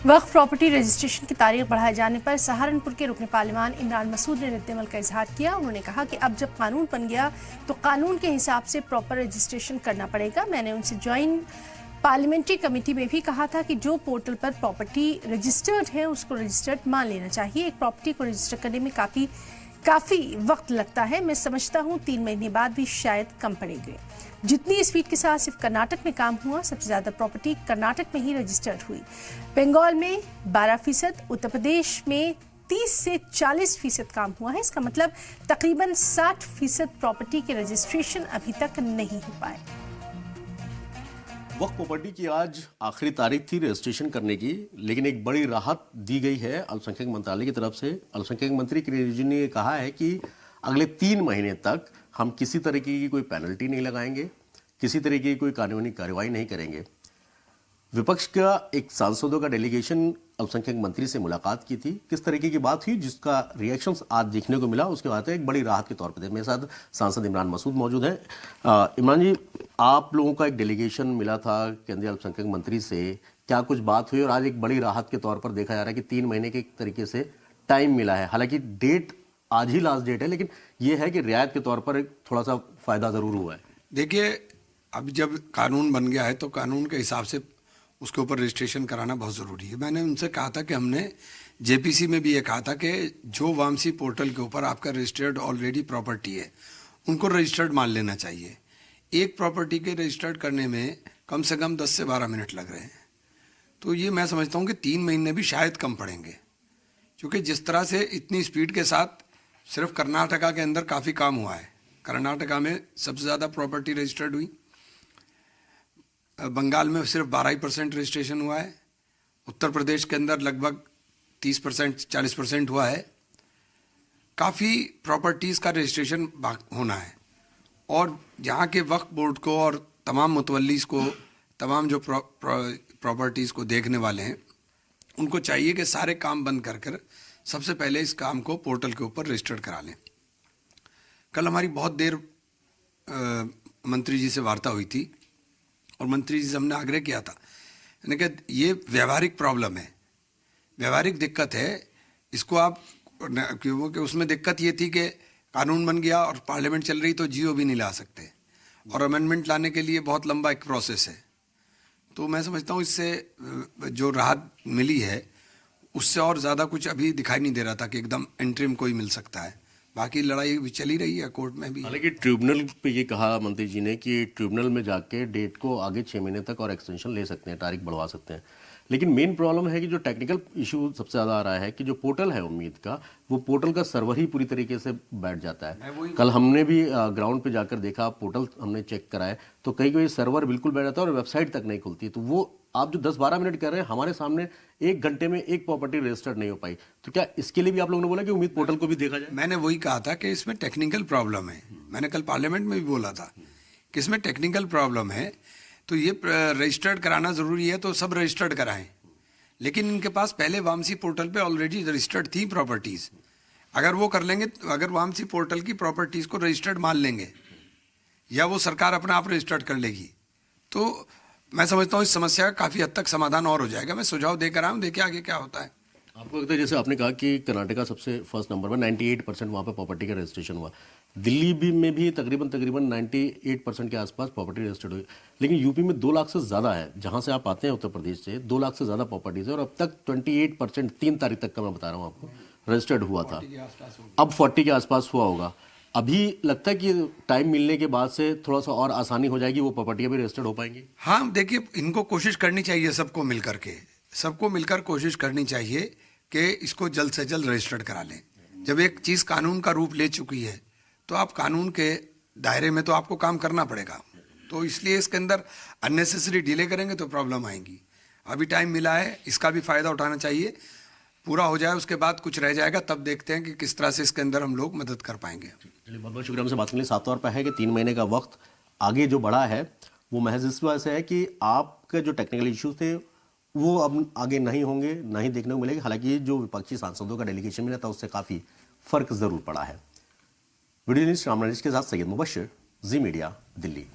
वक्फ property registration की तारीख बढ़ाए जाने पर सहारनपुर के रुकन पार्लिमान इमरान मसूद ने रद्दअमल का इजहार किया। उन्होंने कहा कि अब जब कानून बन गया तो कानून के हिसाब से प्रॉपर रजिस्ट्रेशन करना पड़ेगा। मैंने उनसे ज्वाइंट पार्लियामेंट्री कमेटी में भी कहा था कि जो पोर्टल पर प्रॉपर्टी रजिस्टर्ड है उसको रजिस्टर्ड मान लेना चाहिए। एक प्रॉपर्टी को रजिस्टर करने में काफ़ी वक्त लगता है। मैं समझता हूँ 3 महीने बाद भी शायद कम पड़ेंगे। जितनी स्पीड के साथ सिर्फ कर्नाटक में काम हुआ, सबसे ज़्यादा प्रॉपर्टी कर्नाटक में ही रजिस्टर्ड हुई। बंगाल में 12%, उत्तर प्रदेश में 30 से 40% काम हुआ है। इसका मतलब तकरीबन 60% प्रॉपर्टी के रजिस्ट्रेशन अभी तक नहीं हो पाए। वक्फ प्रॉपर्टी की आज आखिरी तारीख थी रजिस्ट्रेशन करने की, लेकिन एक बड़ी राहत दी गई है अल्पसंख्यक मंत्रालय की तरफ से। अल्पसंख्यक मंत्री किरेन रिजिजू ने कहा है कि अगले 3 महीने तक हम किसी तरीके की कोई पेनल्टी नहीं लगाएंगे, किसी तरीके की कोई कानूनी कार्रवाई नहीं करेंगे। विपक्ष का एक सांसदों का डेलीगेशन अल्पसंख्यक मंत्री से मुलाकात की थी। किस तरीके की बात हुई जिसका रिएक्शंस आज देखने को मिला, उसके बाद एक बड़ी राहत के तौर पर मेरे साथ सांसद इमरान मसूद मौजूद हैं। इमरान जी, आप लोगों का एक डेलीगेशन मिला था केंद्रीय अल्पसंख्यक मंत्री से, क्या कुछ बात हुई? और आज एक बड़ी राहत के तौर पर देखा जा रहा है कि 3 महीने के तरीके से टाइम मिला है। हालांकि डेट आज ही लास्ट डेट है, लेकिन यह है कि रियायत के तौर पर थोड़ा सा फायदा जरूर हुआ है। देखिए, अब जब कानून बन गया है तो कानून के हिसाब से उसके ऊपर रजिस्ट्रेशन कराना बहुत ज़रूरी है। मैंने उनसे कहा था कि हमने जेपीसी में भी ये कहा था कि जो वामसी पोर्टल के ऊपर आपका रजिस्टर्ड ऑलरेडी प्रॉपर्टी है उनको रजिस्टर्ड मान लेना चाहिए। एक प्रॉपर्टी के रजिस्टर्ड करने में कम से कम 10 से 12 मिनट लग रहे हैं। तो ये मैं समझता हूँ कि 3 महीने भी शायद कम पड़ेंगे, क्योंकि जिस तरह से इतनी स्पीड के साथ सिर्फ कर्नाटका के अंदर काफ़ी काम हुआ है। कर्नाटका में सबसे ज़्यादा प्रॉपर्टी रजिस्टर्ड हुई, बंगाल में सिर्फ 12% रजिस्ट्रेशन हुआ है, उत्तर प्रदेश के अंदर लगभग 30% 40% हुआ है। काफ़ी प्रॉपर्टीज़ का रजिस्ट्रेशन होना है, और यहाँ के वक्फ बोर्ड को और तमाम मुतवल्लीस को, तमाम जो प्रॉपर्टीज़ को देखने वाले हैं, उनको चाहिए कि सारे काम बंद कर सबसे पहले इस काम को पोर्टल के ऊपर रजिस्टर्ड करा लें। कल हमारी बहुत देर मंत्री जी से वार्ता हुई थी, और मंत्री जी से हमने आग्रह किया था, यानी कि ये व्यवहारिक प्रॉब्लम है, व्यवहारिक दिक्कत है। इसको आप, क्योंकि उसमें दिक्कत ये थी कि कानून बन गया और पार्लियामेंट चल रही तो जीओ भी नहीं ला सकते, और अमेंडमेंट लाने के लिए बहुत लंबा एक प्रोसेस है। तो मैं समझता हूँ इससे जो राहत मिली है उससे और ज़्यादा कुछ अभी दिखाई नहीं दे रहा था कि एकदम इंटरिम कोई मिल सकता है। बाकी लड़ाई भी चली रही है कोर्ट में भी। हालांकि ट्रिब्यूनल पे ये कहा मंत्री जी ने कि ट्रिब्यूनल में जाके डेट को आगे 6 महीने तक और एक्सटेंशन ले सकते हैं, तारीख बढ़वा सकते हैं। लेकिन मेन प्रॉब्लम है कि जो टेक्निकल इशू सबसे ज़्यादा आ रहा है कि जो पोर्टल है उम्मीद का, वो पोर्टल का सर्वर ही पूरी तरीके से बैठ जाता है। कल हमने भी ग्राउंड पे जाकर देखा, पोर्टल हमने चेक कराया तो कहीं सर्वर बिल्कुल बैठ जाता है और वेबसाइट तक नहीं खुलती। तो वो आप जो 10-12 मिनट कर रहे हैं, हमारे सामने 1 घंटे में एक प्रॉपर्टी रजिस्टर्ड नहीं हो पाई। तो क्या इसके लिए भी आप लोगों ने बोला कि उम्मीद पोर्टल को भी देखा जाए? मैंने वही कहा था कि इसमें टेक्निकल प्रॉब्लम है। मैंने कल पार्लियामेंट में भी बोला था कि इसमें टेक्निकल प्रॉब्लम है, तो ये रजिस्टर्ड कराना ज़रूरी है, तो सब रजिस्टर्ड कराएं। लेकिन इनके पास पहले वामसी पोर्टल पे ऑलरेडी रजिस्टर्ड थी प्रॉपर्टीज़। अगर वो कर लेंगे, अगर वामसी पोर्टल की प्रॉपर्टीज़ को रजिस्टर्ड मान लेंगे या वो सरकार अपने आप रजिस्टर्ड कर लेगी, तो मैं समझता हूँ इस समस्या का काफ़ी हद तक समाधान और हो जाएगा। मैं सुझाव देकर आया हूँ, देखिए आगे क्या होता है। आपको लगता है, जैसे आपने कहा कि कर्नाटका सबसे फर्स्ट नंबर पर 98% वहाँ पर प्रॉपर्टी का रजिस्ट्रेशन हुआ, दिल्ली भी में भी तकरीबन 98% के आसपास प्रॉपर्टी रजिस्टर्ड हुई, लेकिन यूपी में 2 लाख से ज़्यादा है। जहाँ से आप आते हैं उत्तर प्रदेश से, 2 लाख से ज़्यादा प्रॉपर्टीज़ है, और अब तक 28% 3 तारीख तक का मैं बता रहा हूँ आपको रजिस्टर्ड हुआ था। अब 40 के आसपास हुआ होगा। अभी लगता है कि टाइम मिलने के बाद से थोड़ा सा और आसानी हो जाएगी, वो प्रॉपर्टियाँ भी रजिस्टर्ड हो पाएंगी। हाँ, देखिए, इनको कोशिश करनी चाहिए, सबको मिलकर कोशिश करनी चाहिए कि इसको जल्द से जल्द रजिस्टर्ड करा लें। जब एक चीज़ कानून का रूप ले चुकी है तो आप कानून के दायरे में तो आपको काम करना पड़ेगा। तो इसलिए इसके अंदर अननेसेसरी डिले करेंगे तो प्रॉब्लम आएंगी। अभी टाइम मिला है, इसका भी फ़ायदा उठाना चाहिए। पूरा हो जाए उसके बाद कुछ रह जाएगा, तब देखते हैं कि किस तरह से इसके अंदर हम लोग मदद कर पाएंगे। चलिए, बहुत बहुत शुक्रिया हमसे बात करने के लिए। साफ तौर पर है कि 3 महीने का वक्त आगे जो बढ़ा है वो महज इस वजह से है कि आपके जो टेक्निकल इश्यूज थे वो अब आगे नहीं होंगे, नहीं देखने को मिलेंगे। हालांकि जो विपक्षी सांसदों का डेलीगेशन मिला था उससे काफ़ी फर्क जरूर पड़ा है। वीडियो जर्नलिस्ट राम नरेश के साथ सैयद मुबशर, जी मीडिया, दिल्ली।